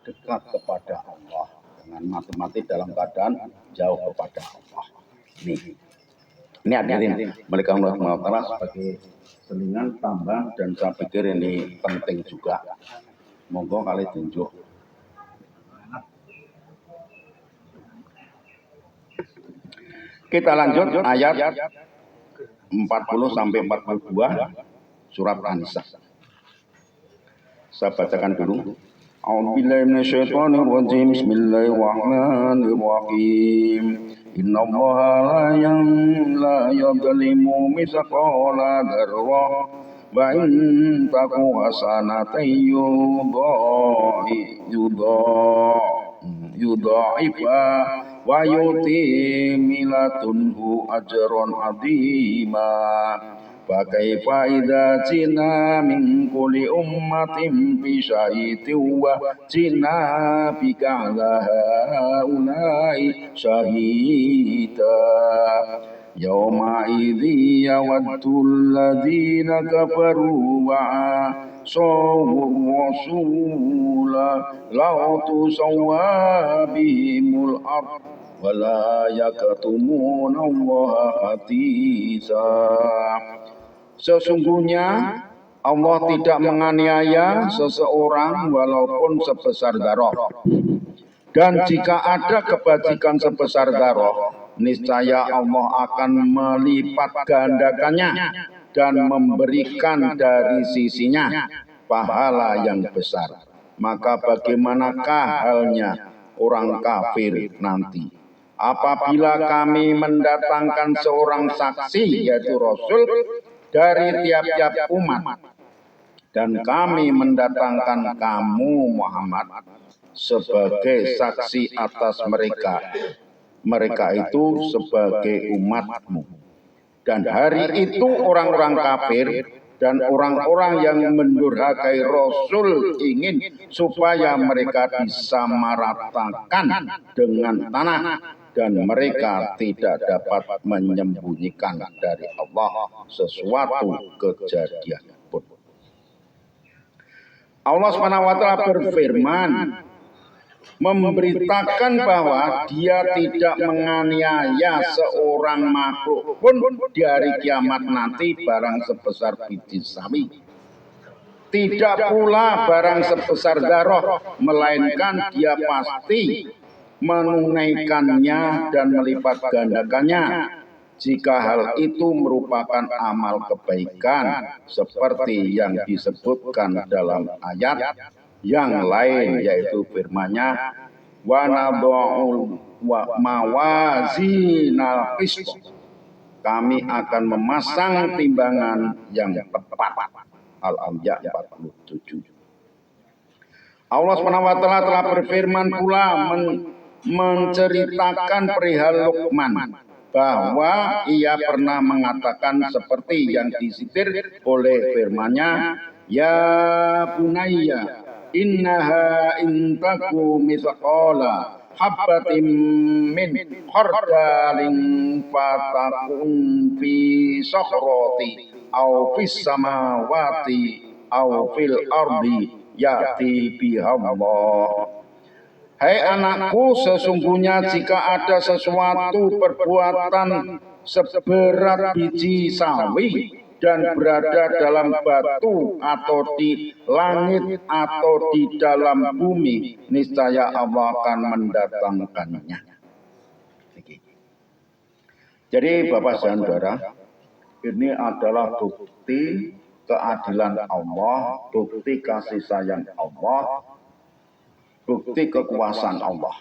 dekat kepada Allah dengan mati-mati dalam keadaan jauh kepada Allah. Ini hadirin mereka Allah sebagai selingan tambah, dan saya pikir ini penting juga. Monggo kali tunjuk. Kita lanjut ayat 40 sampai 42 surat An-Nisa. Saya bacakan dulu. A'udzubillahi minasyaitonirrajim. Bismillahirrahmanirrahim. Innallaha la yadhlimu mithqala dzarrah wa in taku hasanatan yudha'ifa wa yuti milatunhu ajran 'azima. Fakaifa idza jina min kulli ummatin bi syahidin wa jina bika ala haula'i syahida. Yawma idzi yawaddu alladziina kafaru wa asaw rasula law tusawwa bihimul ard wala yakatumuna allaha haditsa. Sesungguhnya Allah tidak menganiaya seseorang walaupun sebesar dzarrah. Dan jika ada kebajikan sebesar dzarrah, niscaya Allah akan melipat gandakannya dan memberikan dari sisinya pahala yang besar. Maka bagaimanakah halnya orang kafir nanti apabila kami mendatangkan seorang saksi, yaitu Rasul, dari tiap-tiap umat, dan kami mendatangkan kamu Muhammad sebagai saksi atas mereka. Mereka itu sebagai umatmu. Dan hari itu orang-orang kafir dan orang-orang yang mendurhakai Rasul ingin supaya mereka disamaratakan dengan tanah, dan mereka tidak dapat menyembunyikan dari Allah sesuatu kejadian pun. Allah SWT berfirman, memberitakan bahwa Dia tidak menganiaya seorang makhluk pun di hari kiamat nanti barang sebesar biji sawi. Tidak pula barang sebesar dzarrah, melainkan Dia pasti menunaikannya dan melipat gandakannya jika hal itu merupakan amal kebaikan seperti yang disebutkan dalam ayat yang lain, yaitu firman-Nya wa nadha'ul mawazinal qist, kami akan memasang timbangan yang tepat. Al-Anbiya 47. Allah SWT telah berfirman pula menceritakan perihal Luqman bahwa ia pernah mengatakan seperti yang disitir oleh firman-Nya, ya bunayya innaha intaku mithqala habbatin min khardalin fatakun fi sakhrati aw fis samawati aw fil ardi ya'ti bihallah. Hai anakku, sesungguhnya jika ada sesuatu perbuatan seberat biji sawi dan berada dalam batu atau di langit atau di dalam bumi, niscaya Allah akan mendatangkannya. Jadi Bapak dan Saudara, ini adalah bukti keadilan Allah, bukti kasih sayang Allah, bukti kekuasaan Allah.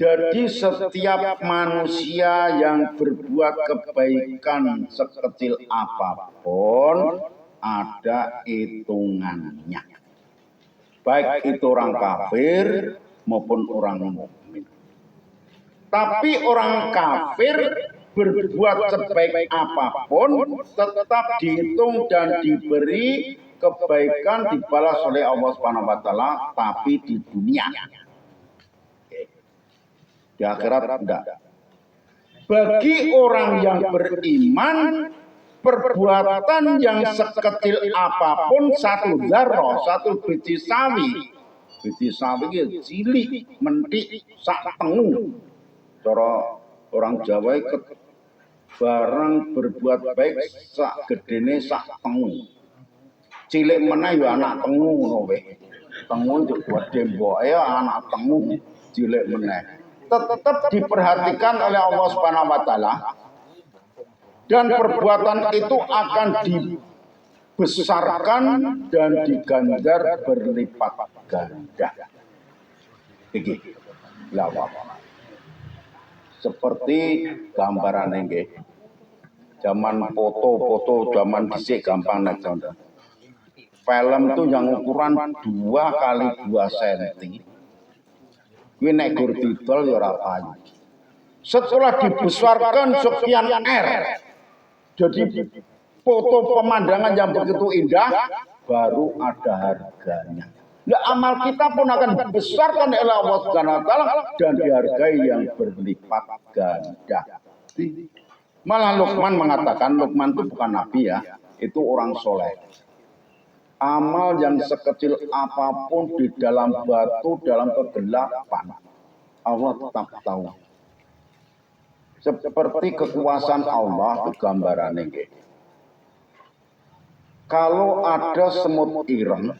Jadi setiap manusia yang berbuat kebaikan sekecil apapun ada hitungannya. Baik itu orang kafir maupun orang mukmin. Tapi orang kafir berbuat sebaik apapun tetap dihitung dan diberi kebaikan, dibalas oleh Allah Subhanahu wa taala, tapi di dunia. Di akhirat tidak. Bagi orang yang beriman, perbuatan yang sekecil apapun, satu dzarrah, satu biji sawi, Biji sawi iki cilik, mentik, sak tengu. Cara orang Jawa barang berbuat baik sak gedene sak tengu. Cilik meneh ya anak tengu ngono wae. Tengu itu buat demboke ya anak tengu cilik meneh. Tetap diperhatikan oleh Allah Subhanahu wa taala dan perbuatan itu akan dibesarkan dan diganjar berlipat ganda. Iki lawak. Seperti gambaran nggih. Zaman foto-foto zaman dhisik gampang nek contoh. Film itu yang ukuran 2 kali 2 cm. Kuwi nek gur didol ya ora payu. Setelah dibesarkan sekian R. Jadi foto pemandangan yang begitu indah baru ada harganya. Ya, amal kita pun akan dibesarkan oleh Allah Subhanahu wa taala dan dihargai yang berlipat ganda. Malah Luqman mengatakan, Luqman itu bukan nabi ya, itu orang soleh. Amal yang sekecil apapun di dalam batu, dalam kegelapan, Allah tetap tahu. Seperti kekuasaan Allah, itu gambarannya. Kalau ada semut ireng,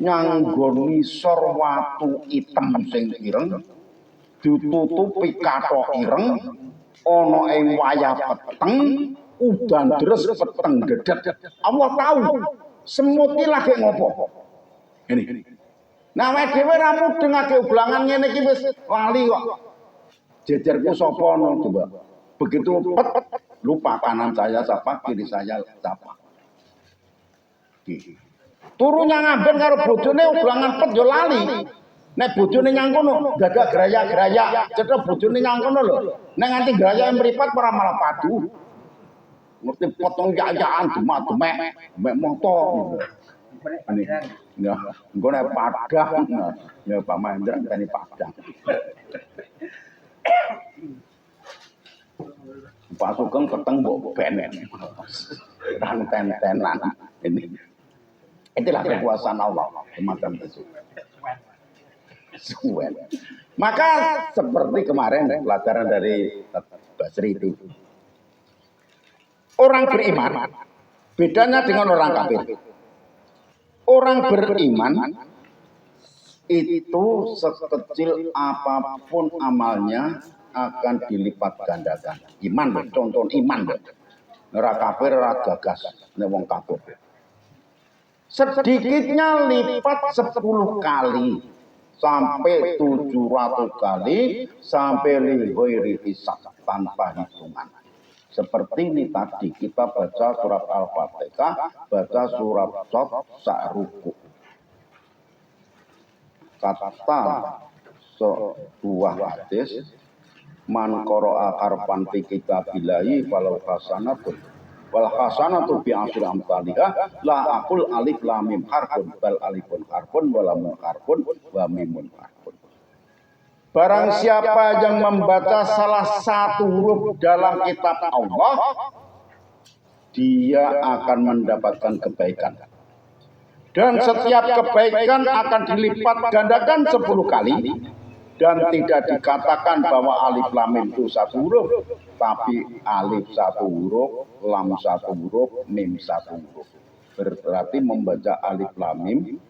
nyanggon ngisor watu item sing ireng, ditutupi kathok ireng, ana ing wayah peteng, udan deres peteng dedet. Allah tahu semut iki lagi ngopo. Ini. Nah, awake dhewe ra mudeng age ublangan ngene iki wis lali kok. Jejerku sapa no coba. Begitu pet, lupa kanan saya siapa, kiri saya siapa. Turunya ngamben karo bojone ublangan pet yo lali. Nek bojone nyang kono gagak geraya-geraya, cetha bojone nyang kono lho. Nek nganti geraya mripat ora malah padu. Ngerti potong jajan demak-demek, mek moto. Ini, ya, engko nek Padang, ya Pak Mahendra tani Padang. Pak Sugeng keteng mbok benen. Kan ten-tenan ini. Itulah kekuasaan Allah semacam itu. Maka seperti kemarin pelajaran dari Basri itu. Orang beriman bedanya dengan orang kafir. Orang beriman itu sekecil apapun amalnya akan dilipat gandakan. Iman, contoh iman. Ora kafir, ora gagas, nek wong kafir. Sedikitnya lipat 10 kali sampai 700 kali sampai lighairi hisab tanpa hitungan. Seperti ini tadi kita baca surat Al-Fatihah, baca surat Shad sak ruku. Kata sebuah hadis, man qara'a harfan fi kitabillahi walau hasanatun wal hasanatu bi asri amsalihah la aqul alif lam mim harfun bal alifun harfun wa lam harfun wa mimun harfun. Barang siapa yang membaca salah satu huruf dalam kitab Allah, dia akan mendapatkan kebaikan. Dan setiap kebaikan akan dilipat gandakan 10 kali. Dan tidak dikatakan bahwa alif lam mim itu satu huruf, tapi alif satu huruf, lam satu huruf, mim satu huruf. Berarti membaca alif lam mim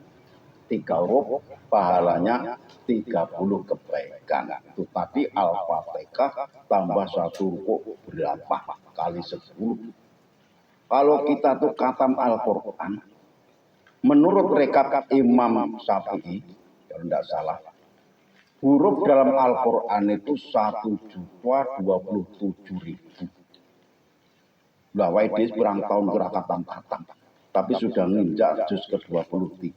3 huruf, pahalanya 30 kebaikan. Itu tadi Al-Fatihah tambah 1 ruku berapa kali 10. Kalau kita tuh khatam Al-Quran, menurut rekap Imam Syafi'i, kalau tidak salah, huruf dalam Al-Quran itu 1.027.000. Lah wae berang tahun kira katam-katam, tapi sudah nginjak juz ke-23.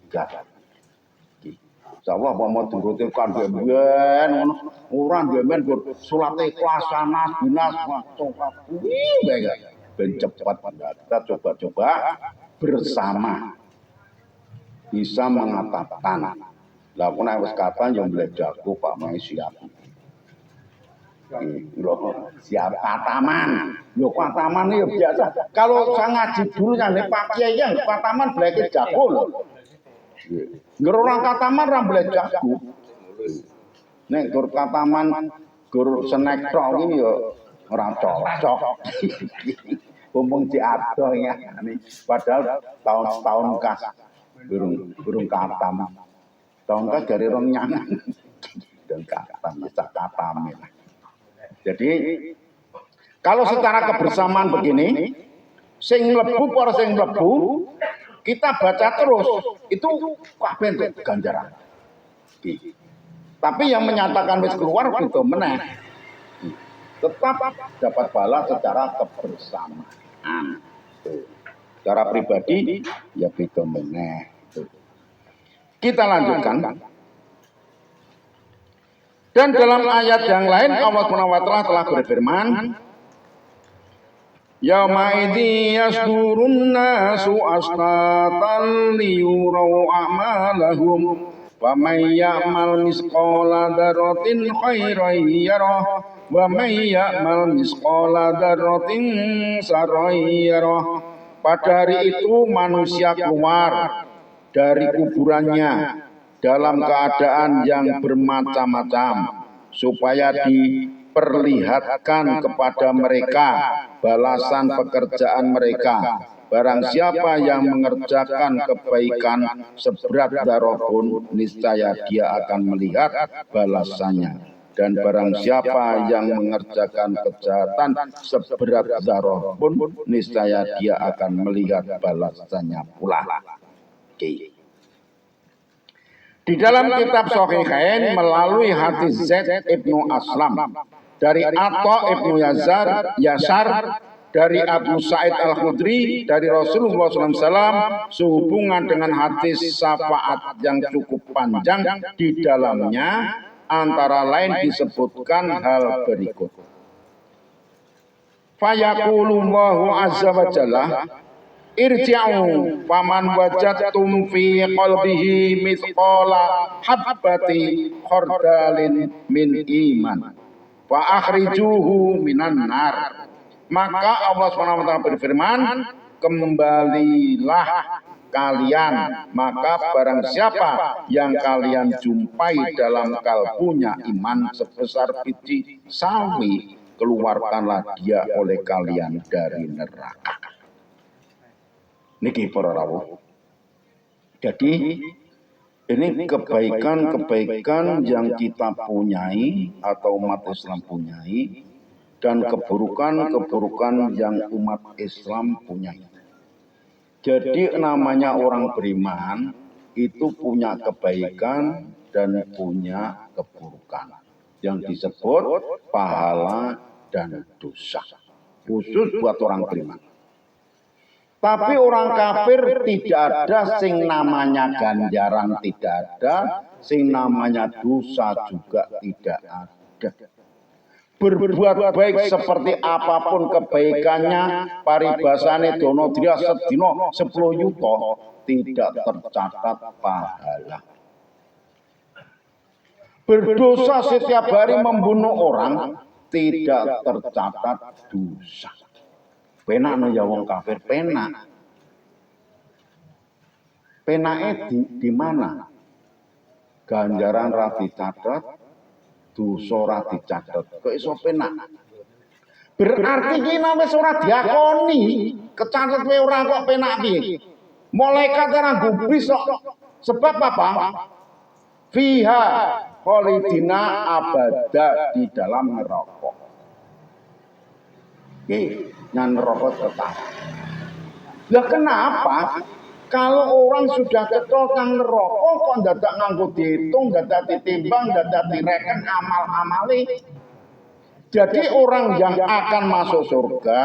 Insyaallah mau turutin kan ben ngono, ora ben salat ikhlas sanas binas ben cepat. Kita coba-coba bersama bisa mengatakan. Lah aku nek wis kapan yo mleh jago Pak Mai siap. Siap kataman. Yo kataman yo biasa. Kalau saya ngaji dulu nek Pak Kiai yang kataman bleke jago lho. Ngger orang kataman ra boleh jago. Nek gur kataman gur snack tok iki ya ora cocok. Mumpung diadoh ya. Padahal tahun-tahun kas burung katam. Tahun kas dari rong nyangan. Dan katam, bisa katam. Jadi kalau secara kebersamaan begini, sing mlebu para sing mlebu, kita baca terus, itu kabeh entuk ganjaran. Tapi yang menyatakan wis keluar gitu meneh. Tetap dapat pahala secara kebersamaan. Secara pribadi ya beda meneh. Kita lanjutkan. Dan dalam ayat yang lain Allah Subhanahu wa taala telah berfirman, Yauma idzi yasdurun nasu ashtatan liyurau a'malahum wa may ya'mal misqala dzarratin khairan yarah wa may ya'mal misqala dzarratin sarran yarah. Pada hari itu manusia keluar dari kuburannya dalam keadaan yang bermacam-macam supaya diperlihatkan kepada mereka balasan pekerjaan mereka. Barang siapa yang mengerjakan kebaikan seberat dzarrah pun, niscaya dia akan melihat balasannya. Dan barang siapa yang mengerjakan kejahatan seberat dzarrah pun, niscaya dia akan melihat balasannya pula. Oke. Di dalam kitab Shahihain melalui hadis Zaid ibnu Aslam dari Atha ibnu Yasar dari Abu Sa'id Al-Khudri dari Rasulullah SAW sehubungan dengan hadis syafaat yang cukup panjang. Di dalamnya antara lain disebutkan hal berikut. Fayaqulullahu azza wa jalla irji'u faman wajadtum fi qalbihi mithqala habbati khardalin min iman fa akhrijuhu minan nar. Maka Allah SWT berfirman, kembalilah kalian, maka barang siapa yang kalian jumpai dalam kalbunya iman sebesar biji sawi, keluarkanlah dia oleh kalian dari neraka. Niki para rawuh. Jadi ini kebaikan-kebaikan yang kita punyai atau umat Islam punyai dan keburukan-keburukan yang umat Islam punyai. Jadi namanya orang beriman itu punya kebaikan dan punya keburukan yang disebut pahala dan dosa. Khusus buat orang beriman. Tapi orang kafir tidak ada sing namanya ganjaran, tidak ada sing namanya dosa juga tidak ada. Berbuat baik seperti apapun kebaikannya, paribasane dono dia sedino 10 yuta tidak tercatat pahala. Berdosa setiap hari membunuh orang tidak tercatat dosa. Penak no ya wong kafir, penak. Penake di mana? Ganjaran ra dicatet, dosa ra dicatet. Kok iso penak? Berarti ki wis ora diakoni, kecatet wae ora kok penak piye. Malaikat ora gubris kok. Sebab apa? Fiha khalidina abada, di dalam neraka. Nang neraka tetap. Lah kenapa? Kalau orang sudah ketol nang neraka kok dadak nganggo dihitung, dadak ditimbang, dadak direken amal-amale. Jadi orang yang akan masuk surga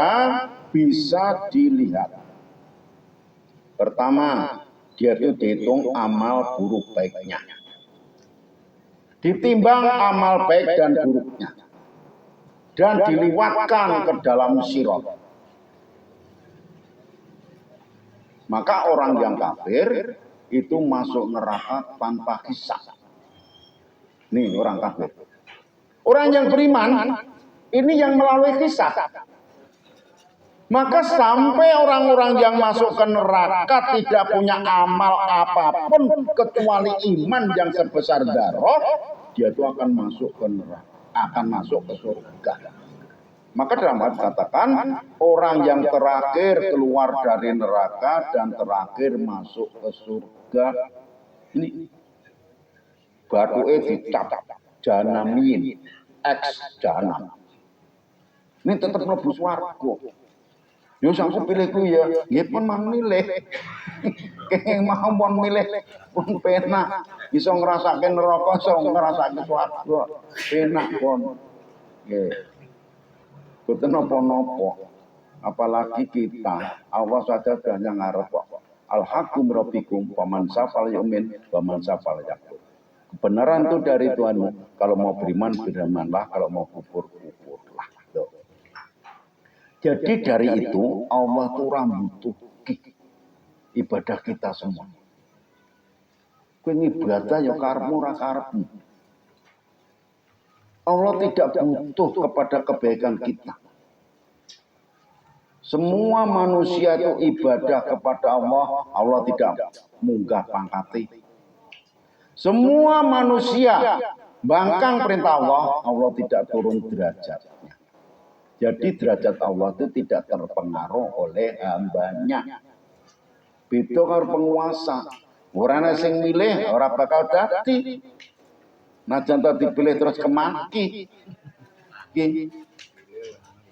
bisa dilihat. Pertama, dia itu dihitung amal buruk baiknya. Ditimbang amal baik dan buruknya. Dan diliwatkan ke dalam sirat. Maka orang yang kafir itu masuk neraka tanpa hisab. Nih orang kafir. Orang yang beriman ini yang melalui hisab. Maka sampai orang-orang yang masuk ke neraka tidak punya amal apapun kecuali iman yang sebesar darah, dia itu akan masuk ke neraka, akan masuk ke surga. Maka dalam hal katakan orang yang terakhir keluar dari neraka dan terakhir masuk ke surga ini batuke dicap janamin ex janam. Ini tetap mlebu swarga. Yo aku pilih ku ya, nggih pun mang milih. Kenging mau pun milih pun penak. Iso ngrasake neraka, iso ngrasake swarga. Penak pun. Nggih. Boten napa-napa. Apalagi kita, Allah saja sudah yang ngarep kok. Al-haqqu rabbikum faman syafal yu'min faman syafal yakfur. Kebenaran itu dari Tuhanmu. Kalau mau beriman, berimanlah. Kalau mau kufur, kufurlah. Jadi dari itu Allah itu butuh ibadah kita semua. Kowe ibadah ya karepmu ora karepmu. Allah tidak butuh kepada kebaikan kita. Semua manusia itu ibadah kepada Allah, Allah tidak munggah pangkati. Semua manusia bangkang perintah Allah, Allah tidak turun derajatnya. Jadi derajat Allah itu tidak terpengaruh oleh hambanya. Beda karo penguasa. Ora ana sing milih, ora bakal dadi. Najan to dipilih terus kemaki. Nggih.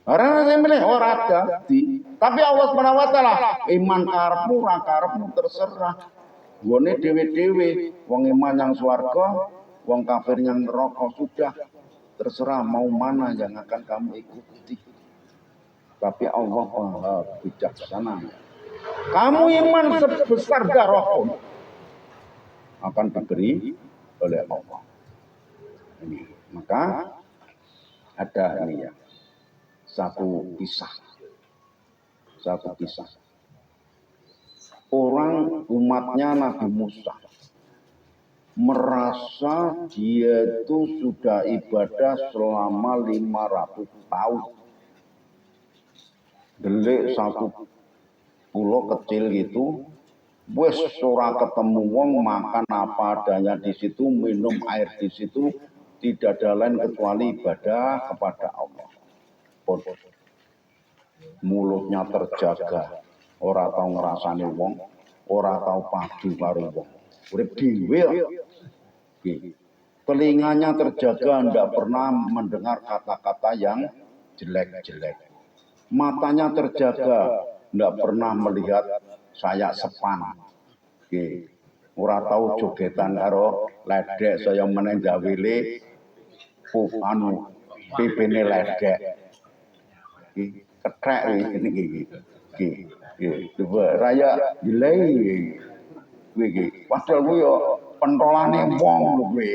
Ora ana sing milih, ora dadi. Tapi Allah Subhanahu wa taala, iman karepmu ora karepmu terserah. Gone dhewe-dhewe, wong iman yang swarga, wong kafir yang neraka sudah. Terserah mau mana yang akan kamu ikuti. Tapi Allah bijaksana. Kamu iman sebesar darah pun akan diberi oleh Allah. Ini. Maka ada ini ya. Satu kisah. Orang umatnya Nabi Musa merasa dia itu sudah ibadah selama 500 tahun. Delik satu pulau kecil gitu, wes ora ketemu wong, makan apa adanya di situ, minum air di situ, tidak ada lain kecuali ibadah kepada Allah. Mulutnya terjaga, ora tahu ngrasani wong, ora tahu padu karo wong. Urip dhewe. Telinganya terjaga, tidak pernah mendengar kata-kata yang jelek-jelek. Matanya terjaga, tidak pernah melihat saya sepan. Ora tahu jogetan karo ledek saya meneng gawile anu pipine ledek. Kethek iki. Coba raya dilei. Padahal ku yo pentolane wong lho kowe.